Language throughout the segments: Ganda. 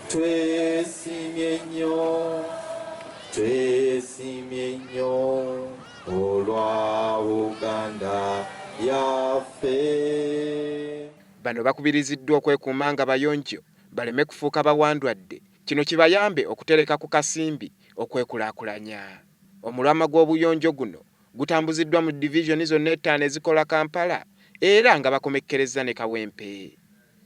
twesimye nnyo olwa Uganda yaffe. Bano bakubiriziddwa okwekuuma nga bayonjo baleme kufuuka bawandwadde. Kino kibayambe okutereka ku kasimbi okwekulaakulanya. Omulama gw'obuyonjo guno gutambuziddwa mu divisioni zonna 5 ezikola Kampala era nga bakomekkereza ne Kawempe.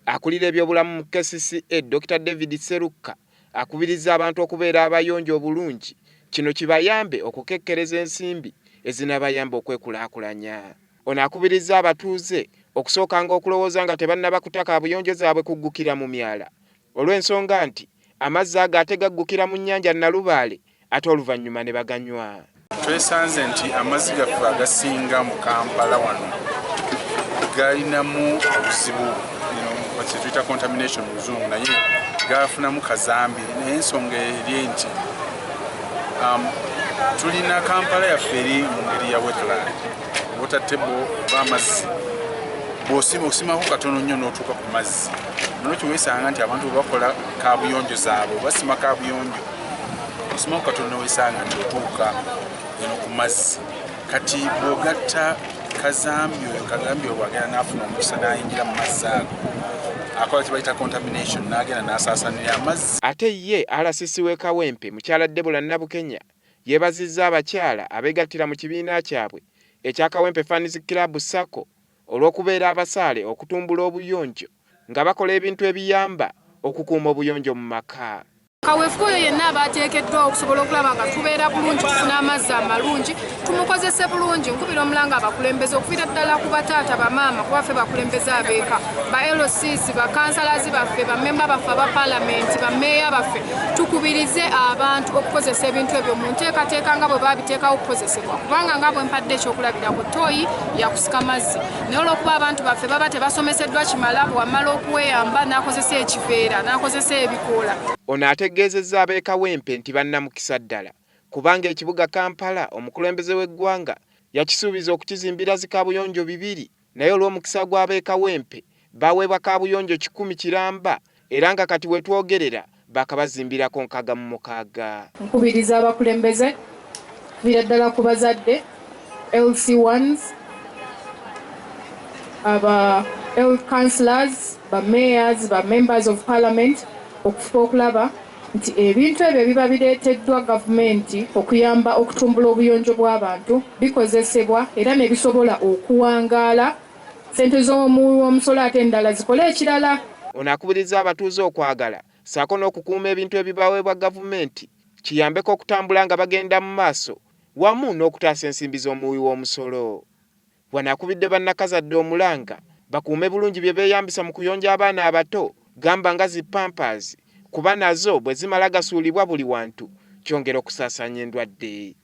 Akulira ebyobulamu mu KCCA Dr. David Seruka akubiriza abantu okubeera abayonjo obulungi. Kino kibayambe okukekkereza ensimbi ezinabayamba okwekulaakulanya. Ono akubiriza abatuuze okusookanga okulowooza nga tebannaba kutaka abuyonjo zaabwe kuggukira mu myala olw'ensonga nti amazzi ago ate gaggukira mu nnyanja Nalubaale ate oluvannyuma ne baganywa. Twesanze nti amazzi gaffe agasinga mu Kampala wano galinamu obuzibu tuyita contamination mu Luzungu, naye gafunamu kazambi. Naye ensonga eri nti tulina Kampala yaffe eri mu ngeri ya wetland water table b'amazzi bw'osimako katono nnyo n'otuuka ku mazzi. Nolwekyo weesanga nti abantu bakola kabuyonjo zaabwe basima kabuyonjo osimako katono weesanga nti otuuka ku mazzi. Kati bw'ogatta kazambi oyo agenda n'afuna omukisa n'ayingira mu mazzi ago akola kibayita contamination n'agenda n'asaasanira amazzi. Ate ye RCC w'e Kawempe mukyala Debula Nabukenya yeebazizza abakyala abeegattira mu kibiina kyabwe ekya Kawempe Fans Club Sacco olw'okubeera abasaale okutumbula obuyonjo nga bakola ebintu ebiyamba okukuuma obuyonjo mu maka. Kaweefube yenna abateekeddwa okusobola okulaba nga tubeera bulungi tufuna amazzi amalungi tumukozese bulungi. Nkubira omulanga abakulembeze okuviira ddala ku bataata bamaama kuba ffe bakulembeze abeeka ba LCC bakansalazi baffe bammemba baffe aba paalamenti bammeeya baffe tukubirize abantu okukozesa ebintu ebyo mu nteekateeka nga bwe babiteekawo okukozesebwa kubanga nga bwe mpadde ekyokulabirako toyi yakusika mazzi naye olw'okuba abantu baffe baba tebasomeseddwa kimala bwamala okuweyamba n'akozesa ekiveera n'akozesa ebikoola. Ono ategeezezza ab'e Kawempe nti bannamukisa ddala kubanga ekibuga Kampala omukulembeze w'eggwanga yakisuubiza okukizimbira zi kabuyonjo 2 naye olw'omukisa gw'ab'e Kawempe baweebwa kabuyonjo 100 kiramba era nga kati wetwogerera bakabazimbirako 6. Nkubiriza abakulembeze kuviira ddala ku bazadde LC1s aba health councillors ba mayors ba members of parliament okufuba okulaba nti ebintu ebyo biba bireeteddwa gavumenti okuyamba okutumbula obuyonjo bw'abantu bikozesebwa era ne bisobola okuwangaala ssente z'omuwi w'omusolo ate endala zikole ekirala. Ono akubiriza abatuuze okwagala ssaako n'okukuuma ebintu ebibaweebwa gavumenti kiyambeko okutambula nga bagenda mu maaso wamu n'okutaasa ensimbi z'omuwi w'omusolo. Wano akubidde bannakazadde omulanga bakuume bulungi bye beeyambisa mu kuyonja abaana abato gamba nga zi pampers kuba nazo bwe zimala gasuulibwa buli wantu kyongera okusaasaanya endwadde.